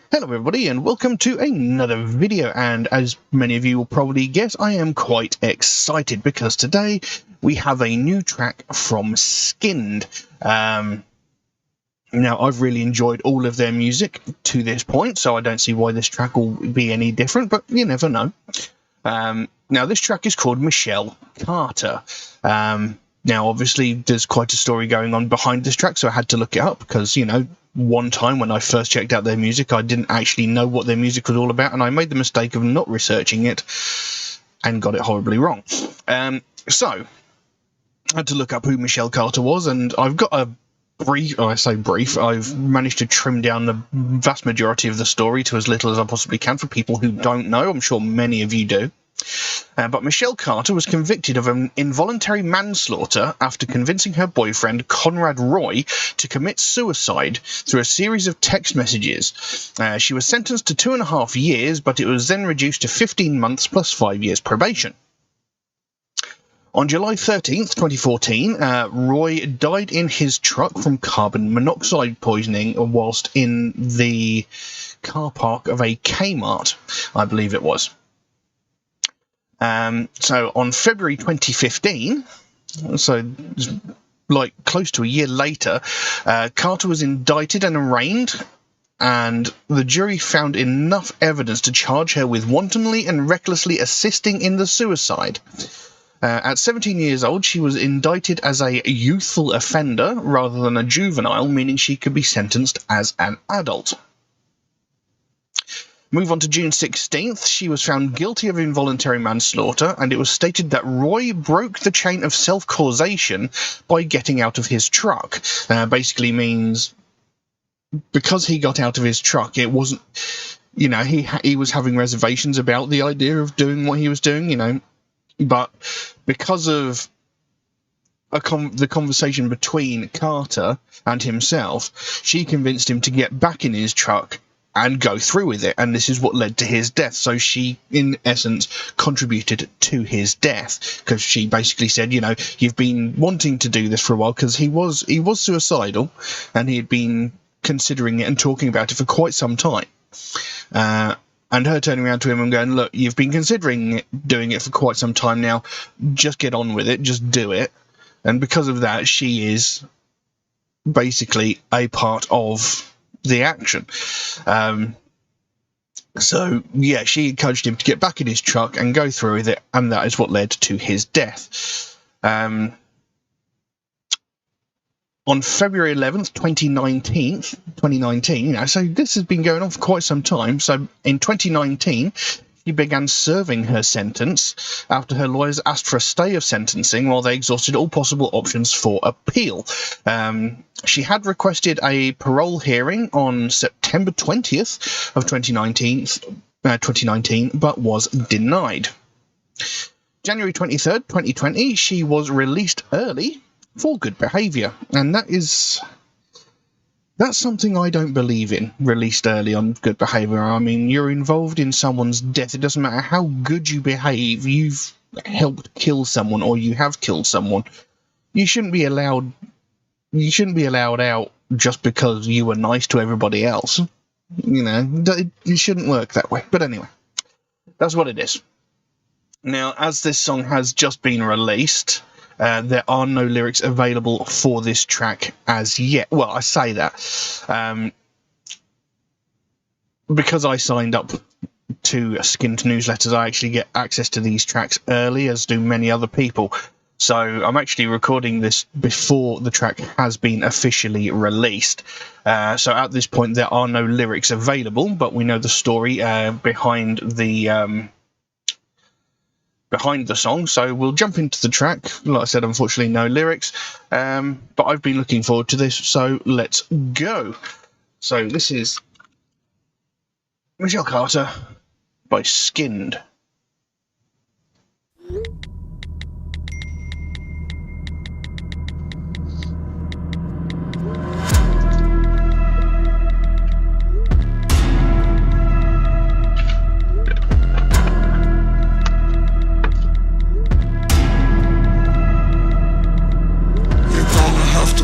Hello everybody and welcome to another video, and as many of you will probably guess, I am quite excited because today we have a new track from Skynd. Now I've really enjoyed all of their music to this point, so I don't see why this track will be any different, but you never know. Now this track is called Michelle Carter. Now obviously there's quite a story going on behind this track, so I had to look it up because, you know, one time when I first checked out their music, I didn't actually know what their music was all about, and I made the mistake of not researching it and got it horribly wrong. So I had to look up who Michelle Carter was, and I've got a brief, I've managed to trim down the vast majority of the story to as little as I possibly can for people who don't know. I'm sure many of you do. But Michelle Carter was convicted of an involuntary manslaughter after convincing her boyfriend, Conrad Roy, to commit suicide through a series of text messages. She was sentenced to 2.5 years, but it was then reduced to 15 months plus 5 years probation. On July 13th, 2014, Roy died in his truck from carbon monoxide poisoning whilst in the car park of a Kmart, I believe it was. So on February 2015, so like close to a year later, Carter was indicted and arraigned, and the jury found enough evidence to charge her with wantonly and recklessly assisting in the suicide. At 17 years old, she was indicted as a youthful offender rather than a juvenile, meaning she could be sentenced as an adult. Move on to June 16th, she was found guilty of involuntary manslaughter, and it was stated that Roy broke the chain of self-causation by getting out of his truck. Basically means because he got out of his truck, it wasn't, you know, he was having reservations about the idea of doing what he was doing, you know, but because of the conversation between Carter and himself, she convinced him to get back in his truck and go through with it, and this is what led to his death. So she, in essence, contributed to his death, because she basically said, you know, you've been wanting to do this for a while, because he was suicidal, and he had been considering it and talking about it for quite some time. And her turning around to him and going, look, you've been considering doing it for quite some time now, just get on with it, just do it. And because of that, she is basically a part of the action. So yeah, she encouraged him to get back in his truck and go through with it, and that is what led to his death. On February 11th, 2019, you know, so this has been going on for quite some time. So in 2019, she began serving her sentence after her lawyers asked for a stay of sentencing while they exhausted all possible options for appeal. She had requested a parole hearing on September 20th of 2019, but was denied. January 23rd, 2020, she was released early for good behaviour, and that's something I don't believe in, released early on good behaviour. I mean, you're involved in someone's death. It doesn't matter how good you behave. You've helped kill someone, or you have killed someone. You shouldn't be allowed out just because you were nice to everybody else. You know, it shouldn't work that way. But anyway, that's what it is. Now, as this song has just been released, there are no lyrics available for this track as yet. Well, I say that because I signed up to Skynd newsletters, I actually get access to these tracks early, as do many other people. So I'm actually recording this before the track has been officially released. So at this point, there are no lyrics available, but we know the story behind the song, so we'll jump into the track. Like I said, unfortunately no lyrics, but I've been looking forward to this, so let's go. So this is Michelle Carter by Skynd.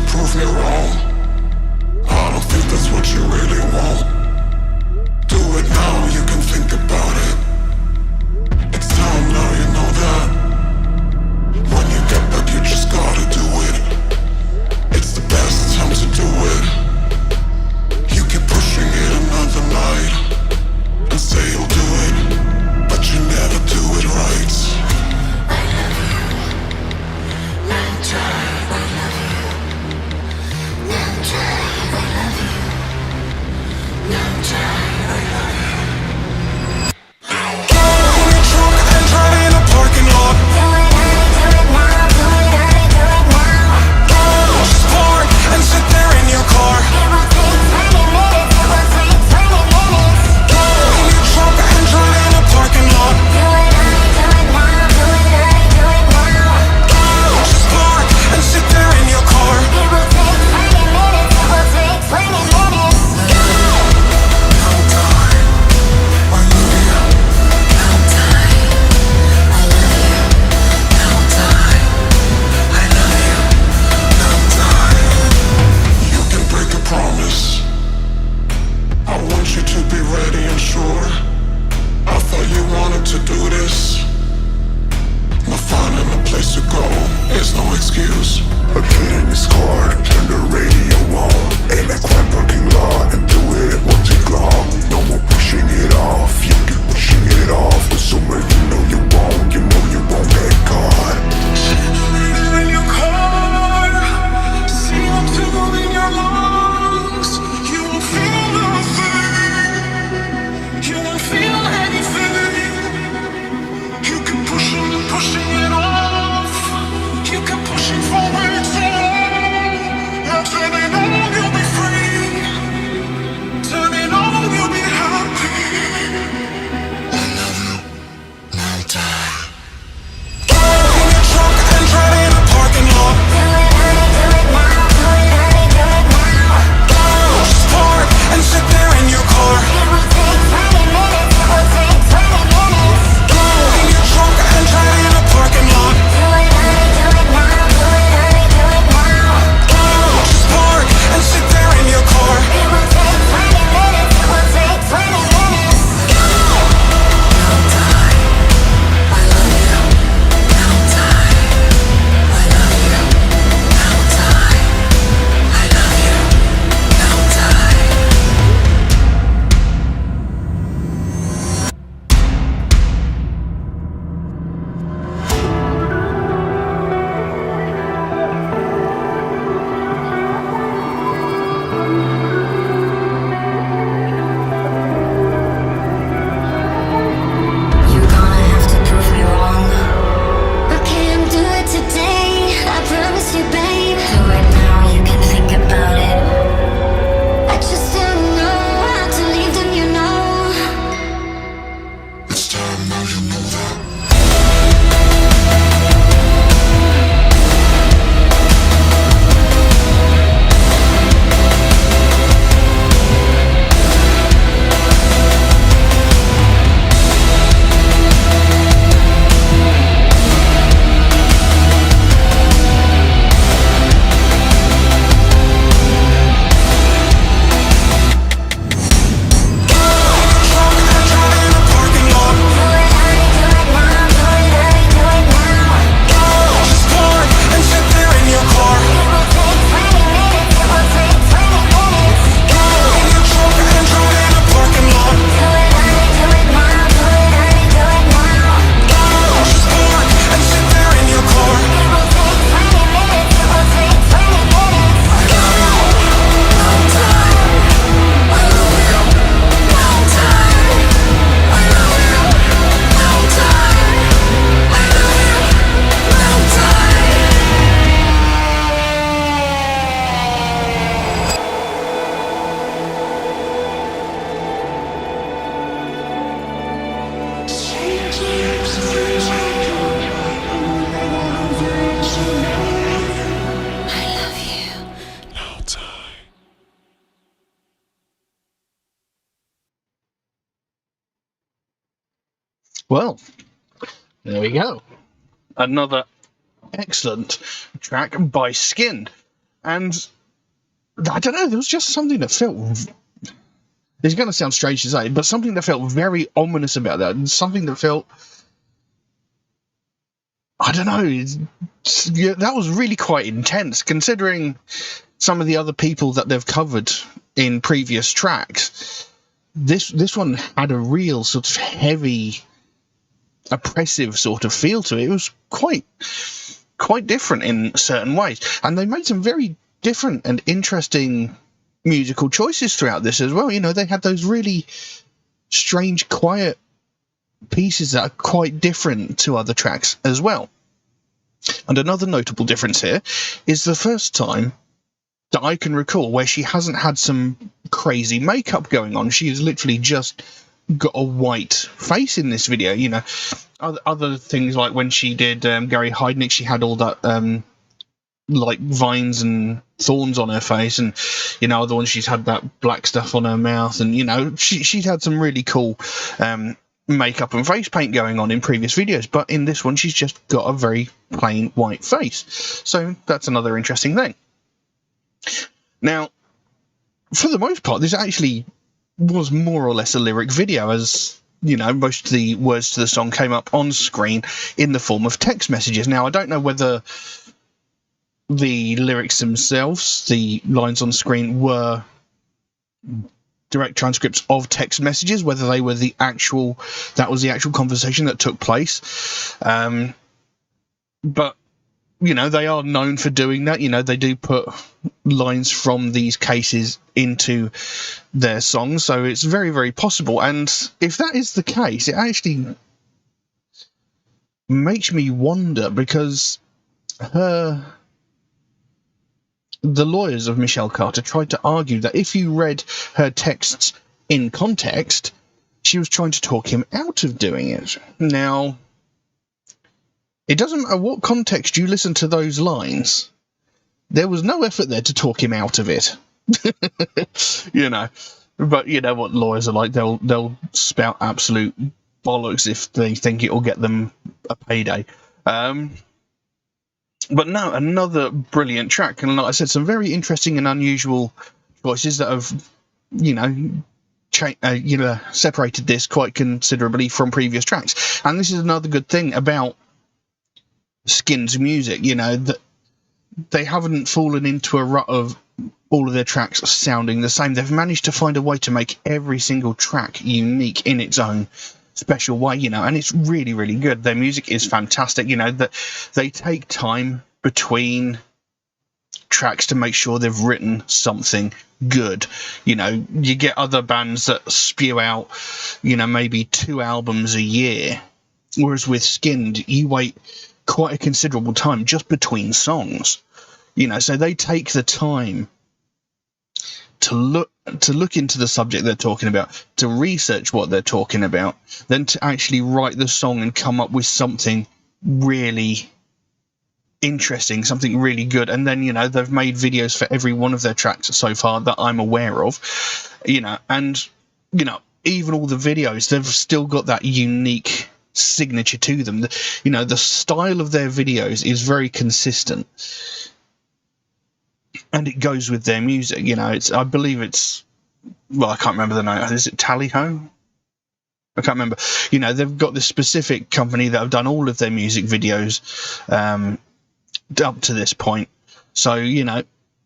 Prove me wrong. I don't think that's what you really want. Well, there we go. Another excellent track by Skynd. And I don't know, there was just something that felt... It's going to sound strange to say, but something that felt very ominous about that. And something that felt... I don't know. That was really quite intense, considering some of the other people that they've covered in previous tracks. This one had a real sort of heavy, oppressive sort of feel to it. It was quite different in certain ways, and they made some very different and interesting musical choices throughout this as well. You know, they had those really strange, quiet pieces that are quite different to other tracks as well. And another notable difference here is the first time that I can recall where she hasn't had some crazy makeup going on. She has literally just got a white face in this video. You know, other things like when she did Gary Heidnik, she had all that like vines and thorns on her face, and you know, other ones she's had that black stuff on her mouth, and you know, she'd had some really cool makeup and face paint going on in previous videos, but in this one she's just got a very plain white face. So that's another interesting thing. Now, for the most part, this actually was more or less a lyric video, as you know, most of the words to the song came up on screen in the form of text messages. Now, I don't know whether the lyrics themselves, the lines on screen, were direct transcripts of text messages, whether they were the actual conversation that took place. But you know, they are known for doing that. You know, they do put lines from these cases into their songs, so it's very, very possible. And if that is the case, it actually makes me wonder, because the lawyers of Michelle Carter tried to argue that if you read her texts in context, she was trying to talk him out of doing it. Now, it doesn't matter what context you listen to those lines, there was no effort there to talk him out of it. You know, but you know what lawyers are like, they'll spout absolute bollocks if they think it'll get them a payday. But no, another brilliant track, and like I said, some very interesting and unusual choices that have, you know, separated this quite considerably from previous tracks. And this is another good thing about Skynd's music, you know, that they haven't fallen into a rut of all of their tracks sounding the same. They've managed to find a way to make every single track unique in its own special way, you know, and it's really, really good. Their music is fantastic, you know, that they take time between tracks to make sure they've written something good. You know, you get other bands that spew out, you know, maybe 2 albums a year, whereas with Skynd, you wait quite a considerable time just between songs, you know, so they take the time to look into the subject they're talking about, to research what they're talking about, then to actually write the song and come up with something really interesting, something really good. And then, you know, they've made videos for every one of their tracks so far that I'm aware of, you know, and, you know, even all the videos, they've still got that unique signature to them. You know, the style of their videos is very consistent, and it goes with their music. You know, I believe it's, well, I can't remember the name. Is it Tally Ho? I can't remember. You know, they've got this specific company that have done all of their music videos up to this point. So, you know,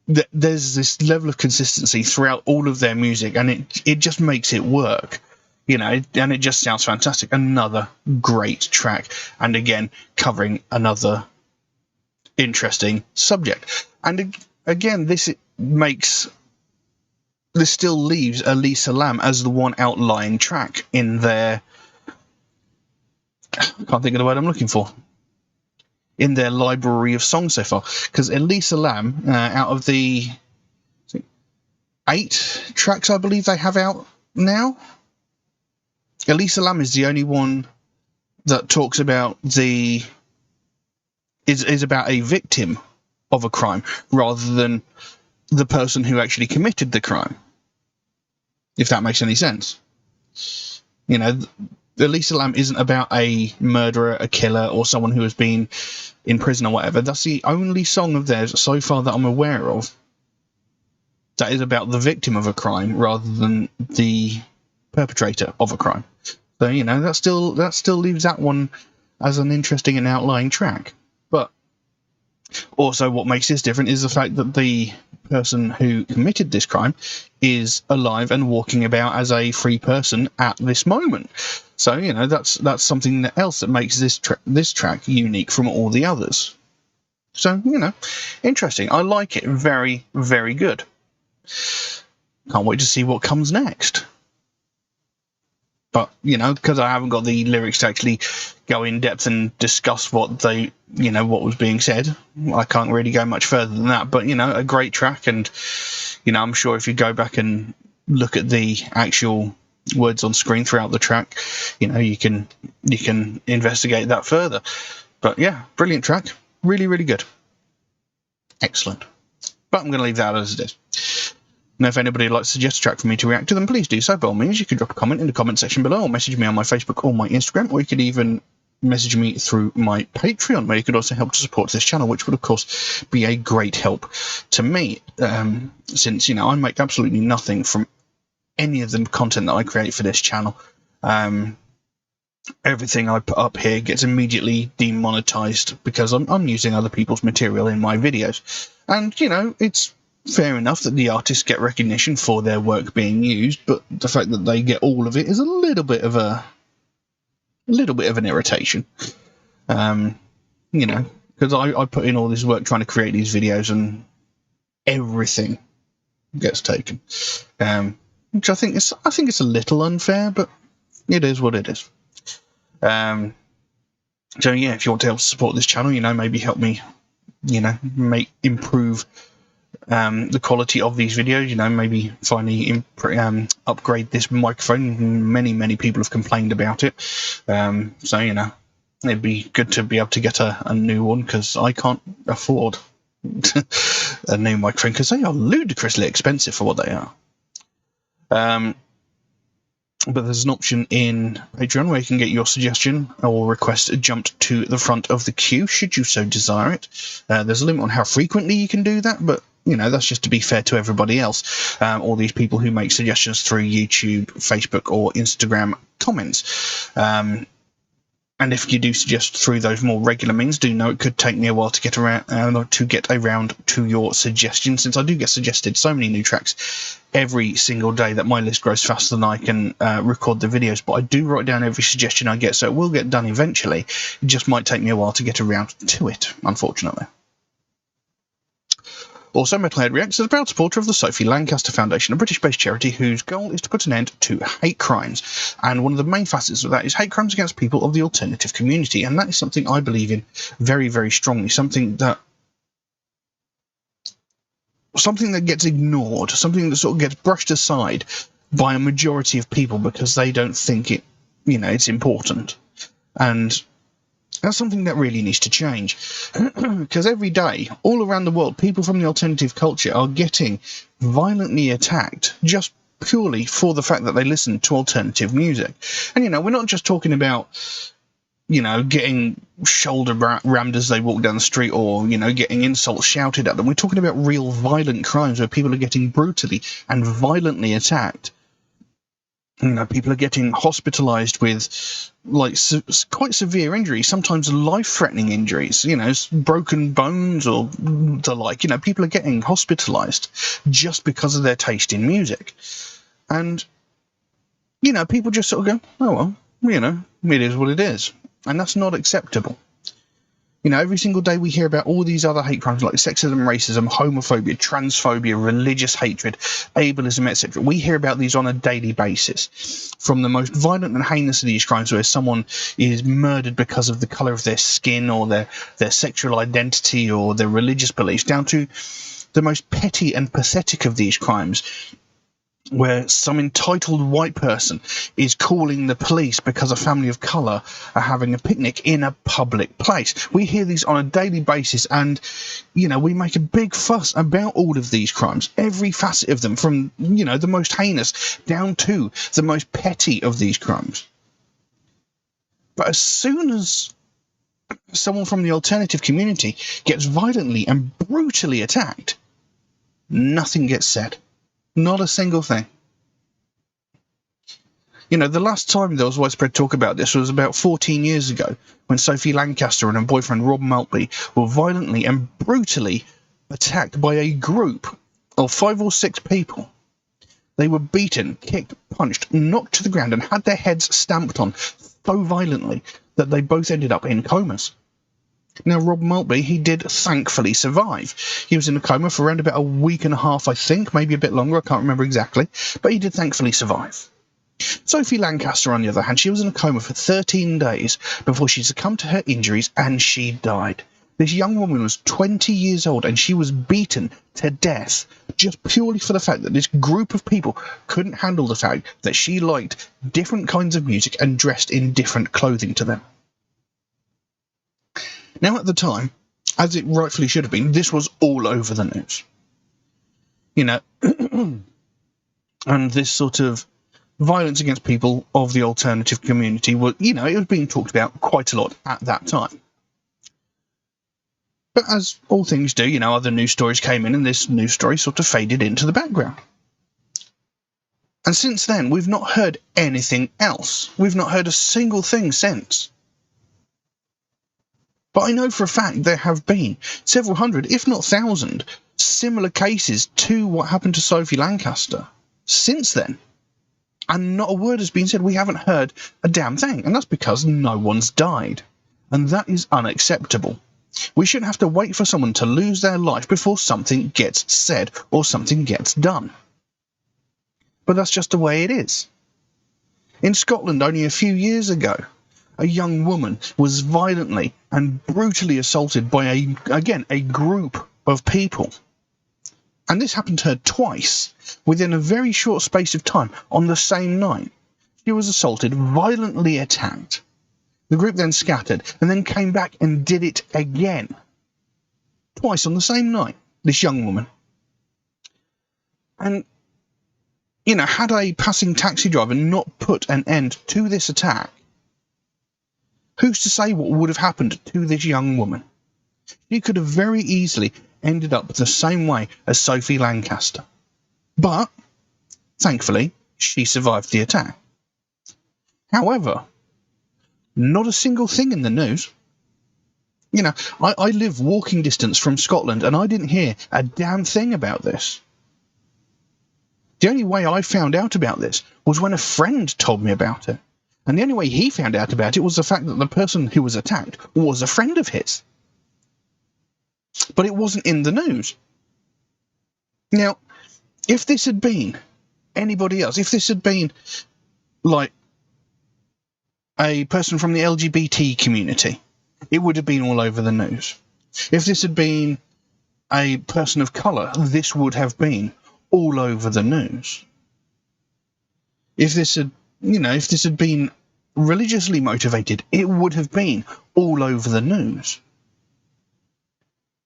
there's this level of consistency throughout all of their music, and it just makes it work. You know, and it just sounds fantastic. Another great track, and again, covering another interesting subject. And again, this still leaves Elisa Lam as the one outlying track in their... I can't think of the word I'm looking for. In their library of songs so far. Because Elisa Lam, out of the 8 tracks I believe they have out now, Elisa Lam is the only one that talks about is about a victim of a crime rather than the person who actually committed the crime, if that makes any sense. You know, Elisa Lam isn't about a murderer, a killer, or someone who has been in prison or whatever. That's the only song of theirs so far that I'm aware of that is about the victim of a crime rather than the perpetrator of a crime. So, you know, that still leaves that one as an interesting and outlying track. But also what makes this different is the fact that the person who committed this crime is alive and walking about as a free person at this moment. So, you know, that's something else that makes this track unique from all the others. So, you know, interesting. I like it. Very, very good. Can't wait to see what comes next. But, you know, because I haven't got the lyrics to actually go in depth and discuss what was being said, I can't really go much further than that. But, you know, a great track, and, you know, I'm sure if you go back and look at the actual words on screen throughout the track, you know, you can investigate that further. But yeah, brilliant track. Really, really good. Excellent. But I'm going to leave that as it is. Now, if anybody would like to suggest a track for me to react to, then please do so. By all means, you can drop a comment in the comment section below, or message me on my Facebook or my Instagram, or you could even message me through my Patreon, where you could also help to support this channel, which would, of course, be a great help to me, since, you know, I make absolutely nothing from any of the content that I create for this channel. Everything I put up here gets immediately demonetized because I'm using other people's material in my videos. And, you know, it's fair enough that the artists get recognition for their work being used, but the fact that they get all of it is a little bit of an irritation. You know, because I put in all this work trying to create these videos, and everything gets taken, which I think it's a little unfair, but it is what it is. So yeah, if you want to help support this channel, you know, maybe help me, you know, improve the quality of these videos, you know, maybe finally upgrade this microphone. Many people have complained about it, so, you know, it'd be good to be able to get a new one, because I can't afford a new microphone, because they are ludicrously expensive for what they are. But there's an option in Patreon where you can get your suggestion or request jumped to the front of the queue, should you so desire it. There's a limit on how frequently you can do that, but, you know, that's just to be fair to everybody else, all these people who make suggestions through YouTube, Facebook, or Instagram comments. And if you do suggest through those more regular means, do know it could take me a while to get around to your suggestion, since I do get suggested so many new tracks every single day that my list grows faster than I can record the videos. But I do write down every suggestion I get, so it will get done eventually. It just might take me a while to get around to it, unfortunately. Also, MetalHead Reacts is a proud supporter of the Sophie Lancaster Foundation, a British-based charity whose goal is to put an end to hate crimes. And one of the main facets of that is hate crimes against people of the alternative community. And that is something I believe in very, very strongly. Something that gets ignored, something that sort of gets brushed aside by a majority of people because they don't think it, you know, it's important. And that's something that really needs to change, because every day, all around the world, people from the alternative culture are getting violently attacked just purely for the fact that they listen to alternative music. And, you know, we're not just talking about, you know, getting shoulder rammed as they walk down the street, or, you know, getting insults shouted at them. We're talking about real violent crimes where people are getting brutally and violently attacked. You know, people are getting hospitalized with, like, quite severe injuries, sometimes life-threatening injuries, you know, broken bones or the like. You know, people are getting hospitalized just because of their taste in music. And, you know, people just sort of go, oh, well, you know, it is what it is. And that's not acceptable. You know, every single day we hear about all these other hate crimes like sexism, racism, homophobia, transphobia, religious hatred, ableism, etc. We hear about these on a daily basis. From the most violent and heinous of these crimes, where someone is murdered because of the colour of their skin, or their sexual identity, or their religious beliefs, down to the most petty and pathetic of these crimes, where some entitled white person is calling the police because a family of colour are having a picnic in a public place. We hear these on a daily basis, and, you know, we make a big fuss about all of these crimes, every facet of them, from, you know, the most heinous down to the most petty of these crimes. But as soon as someone from the alternative community gets violently and brutally attacked, nothing gets said. Not a single thing. The last time there was widespread talk about this was about 14 years ago, when Sophie Lancaster and her boyfriend Rob Maltby were violently and brutally attacked by a group of 5 or 6 people. They were beaten, kicked, punched, knocked to the ground, and had their heads stamped on so violently that they both ended up in comas. Now, Rob Maltby, he did thankfully survive. He was in a coma for around about a week and a half, I think, maybe a bit longer, I can't remember exactly, but he did thankfully survive. Sophie Lancaster, on the other hand, she was in a coma for 13 days before she succumbed to her injuries and she died. This young woman was 20 years old and she was beaten to death just purely for the fact that this group of people couldn't handle the fact that she liked different kinds of music and dressed in different clothing to them. Now, at the time, as it rightfully should have been, this was all over the news. And this sort of violence against people of the alternative community was, it was being talked about quite a lot at that time. But as all things do, other news stories came in and this news story sort of faded into the background. And since then, we've not heard anything else. We've not heard a single thing since. But I know for a fact there have been several hundred, if not 1,000, similar cases to what happened to Sophie Lancaster since then. And not a word has been said. We haven't heard a damn thing. And that's because no one's died. And that is unacceptable. We shouldn't have to wait for someone to lose their life before something gets said or something gets done. But that's just the way it is. In Scotland, only a few years ago, a young woman was violently and brutally assaulted by, a group of people. And this happened to her twice, within a very short space of time, on the same night. She was assaulted, violently attacked. The group then scattered, and then came back and did it again. Twice on the same night, this young woman. And, had a passing taxi driver not put an end to this attack, who's to say what would have happened to this young woman? She could have very easily ended up the same way as Sophie Lancaster. But, thankfully, she survived the attack. However, not a single thing in the news. I live walking distance from Scotland and I didn't hear a damn thing about this. The only way I found out about this was when a friend told me about it. And the only way he found out about it was the fact that the person who was attacked was a friend of his. But it wasn't in the news. Now, if this had been anybody else, if this had been, like, a person from the LGBT community, it would have been all over the news. If this had been a person of colour, this would have been all over the news. If this had been religiously motivated, it would have been all over the news.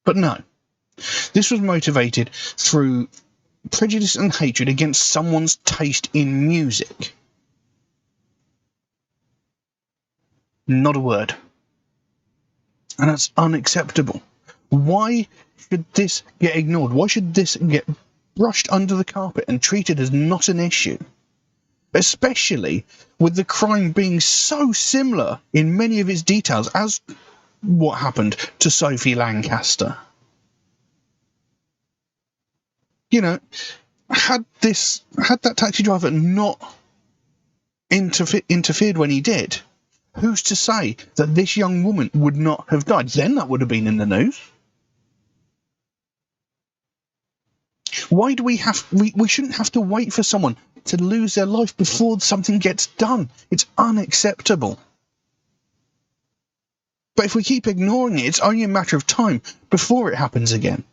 But no, this was motivated through prejudice and hatred against someone's taste in music. Not a word. And that's unacceptable. Why should this get ignored? Why should this get brushed under the carpet and treated as not an issue? Especially with the crime being so similar in many of its details as what happened to Sophie Lancaster. Had that taxi driver not interfered when he did, who's to say that this young woman would not have died? Then that would have been in the news. Why do we shouldn't have to wait for someone to lose their life before something gets done. It's unacceptable. But if we keep ignoring it, it's only a matter of time before it happens again.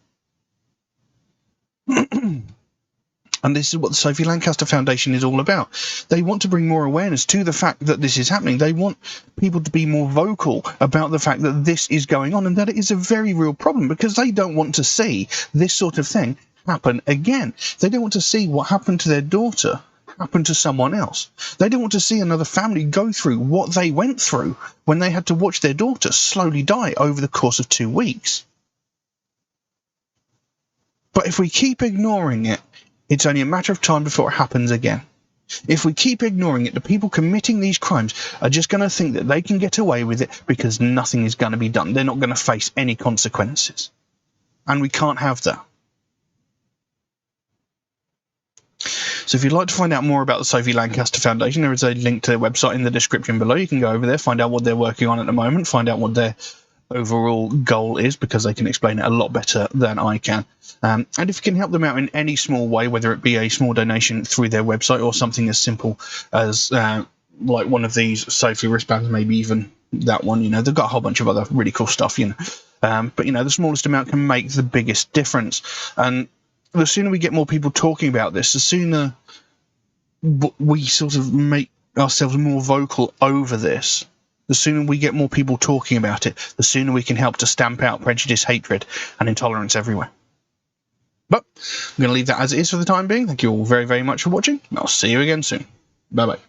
And this is what the Sophie Lancaster Foundation is all about. They want to bring more awareness to the fact that this is happening. They want people to be more vocal about the fact that this is going on and that it is a very real problem, because they don't want to see this sort of thing happen again. They don't want to see what happened to their daughter happen to someone else. They don't want to see another family go through what they went through when they had to watch their daughter slowly die over the course of 2 weeks. But if we keep ignoring it, it's only a matter of time before it happens again. If we keep ignoring it, the people committing these crimes are just going to think that they can get away with it because nothing is going to be done. They're not going to face any consequences. And we can't have that. So if you'd like to find out more about the Sophie Lancaster Foundation, there is a link to their website in the description below. You can go over there, find out what they're working on at the moment, find out what their overall goal is, because they can explain it a lot better than I can. And if you can help them out in any small way, whether it be a small donation through their website or something as simple as like one of these Sophie wristbands, maybe even that one, you know, they've got a whole bunch of other really cool stuff, you know. But, you know, the smallest amount can make the biggest difference. And the sooner we get more people talking about this, the sooner we sort of make ourselves more vocal over this, the sooner we get more people talking about it, the sooner we can help to stamp out prejudice, hatred, and intolerance everywhere. But I'm going to leave that as it is for the time being. Thank you all very, very much for watching, and I'll see you again soon. Bye-bye.